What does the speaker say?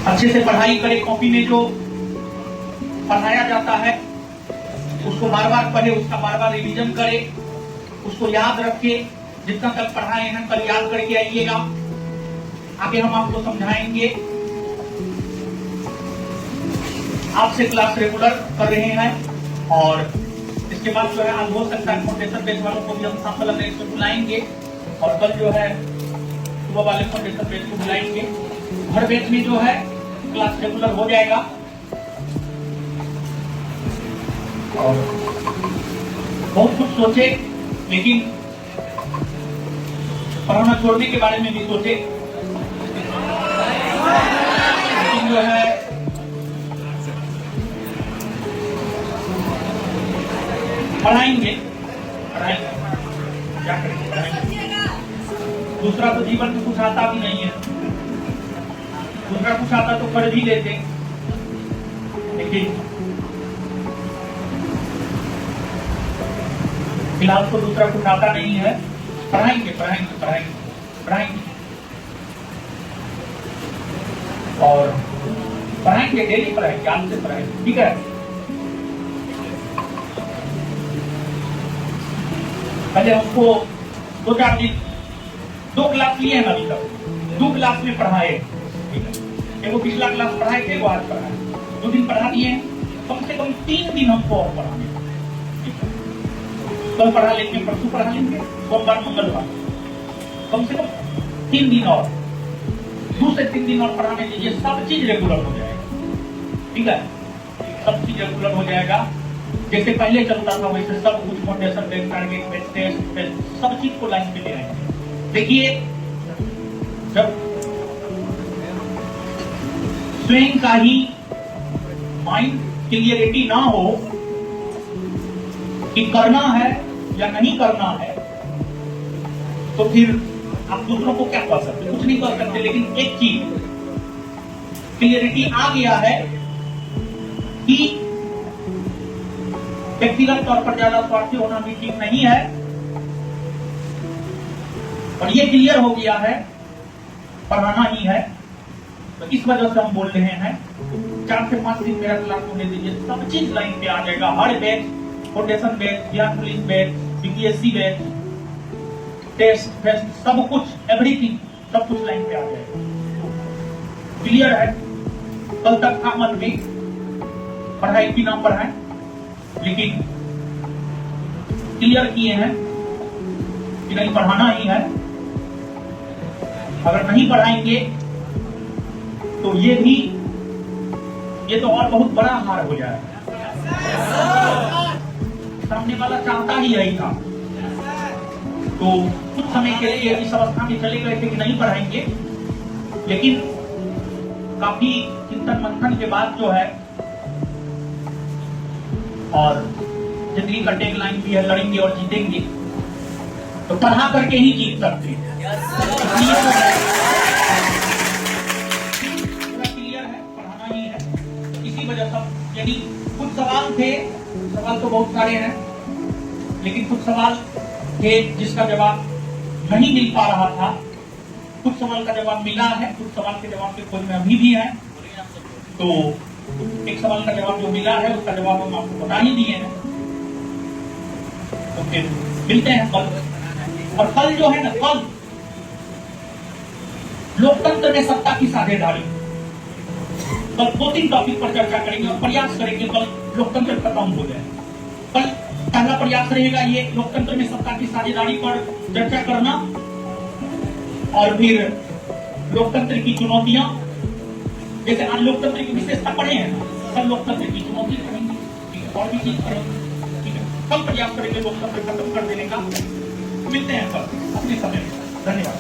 अच्छे से पढ़ाई करें, कॉपी में जो पढ़ाया जाता है उसको बार बार पढ़े, उसका बार बार रिवीजन करे, उसको याद रखे। जितना तक पढ़ाए हैं कल याद करके आइएगा, आगे हम आपको समझाएंगे। आपसे क्लास रेगुलर कर रहे हैं और इसके बाद जो है आज हो सकता है फाउंडेशन बेच वालों को भी हम साथ अलग इसमें बुलाएंगे और कल जो है सुबह वाले फाउंडेशन बेच को बुलाएंगे। हर बेच में जो है क्लास रेगुलर हो जाएगा और बहुत कुछ सोचे, लेकिन पढ़ाना छोड़ने के बारे में भी सोचे, लेकिन जो है पढ़ाएंगे क्या करेंगे, पढ़ाएंगे। दूसरा तो जीवन में कुछ आता भी नहीं है, दूसरा कुछ आता तो कर भी लेते, लेकिन फिलहाल तो दूसरा कुछ आता नहीं है। पढ़ाएंगे पढ़ाएंगे पढ़ाएंगे पढ़ाएंगे और पढ़ाएंगे, डेली पढ़ाएंगे, आज से पढ़ाएंगे, ठीक है। पहले हमको 2-4 दिन 2 क्लास लिए हैं अभी तक, 2 क्लास में पढ़ाए, ठीक है। एगो पिछला क्लास पढ़ाए थे, एगो आज पढ़ाए, 2 दिन पढ़ा दिए हैं। कम से कम 3 दिन हमको और पढ़ाने, कल पढ़ा लेंगे, परसों पढ़ा लेंगे, सोमवार मंगलवार, कम से कम 3 दिन और, 2 से 3 दिन और पढ़ाने दीजिए, सब चीज रेगुलर हो जाएगा, ठीक है। सब चीज रेगुलर हो जाएगा, जैसे पहले चलता था वैसे सब कुछ foundation based, target based, test based, सब चीज को लाइन पे ले आएंगे। देखिए, जब स्वयं का ही माइंड क्लियरिटी ना हो कि करना है या नहीं करना है, तो फिर आप दूसरों को क्या कर सकते, कुछ नहीं कर सकते। लेकिन एक चीज क्लियरिटी आ गया है कि व्यक्तिगत तौर पर ज्यादा स्वार्थी होना भी ठीक नहीं है, और ये क्लियर हो गया है पढ़ाना ही है, तो इस वजह से हम बोल रहे हैं 4 से 5 दिन मेरा क्लास होने दीजिए, सब चीज लाइन पे आ जाएगा। हर batch, foundation batch, Bihar police batch, BPSC batch, test fest, सब कुछ, एवरीथिंग, सब कुछ लाइन पे आ जाएगा। क्लियर है? कल तक था मन में पढ़ाई की ना पढ़ाए, लेकिन क्लियर किए हैं कि नहीं, पढ़ाना ही है। अगर नहीं पढ़ाएंगे तो ये तो और बहुत बड़ा हार हो जाएगा। सामने वाला चाहता ही यही था, तो कुछ समय के लिए इस अवस्था में चले गए थे कि नहीं पढ़ाएंगे, लेकिन काफी चिंतन मंथन के बाद जो है, और जिंदगी का टैग लाइन भी है, लड़ेंगे और जीतेंगे, तो पढ़ा करके ही जीत सकते हैं। क्लियर है, पढ़ाना ही है। इसी वजह से यदि कुछ सवाल थे, सवाल तो बहुत सारे हैं, लेकिन कुछ सवाल थे जिसका जवाब नहीं मिल पा रहा था, कुछ सवाल का जवाब मिला है, कुछ सवाल के जवाब की खोज में अभी भी है। तो एक सवाल का जवाब जो मिला है उसका जवाब हम आपको बता ही दिए हैं, तो फिर मिलते हैं कल। और कल जो है ना, कल लोकतंत्र में सत्ता की साझेदारी, कल 2-3 टॉपिक पर चर्चा करेंगे और प्रयास करेंगे कल लोकतंत्र खत्म हो जाए। कल पहला प्रयास रहेगा ये लोकतंत्र में सत्ता की साझेदारी पर चर्चा करना, और फिर लोकतंत्र की चुनौतियां, जैसे आज लोकतंत्र की विशेषता पढ़े हैं ना, कल लोकतंत्र की चुनौती पढ़ेंगे, ठीक है, और भी चीज पढ़ेंगे, ठीक है। कल प्रयास करेंगे लोकतंत्र खत्म कर देने का। मिलते हैं कल अपने समय। धन्यवाद।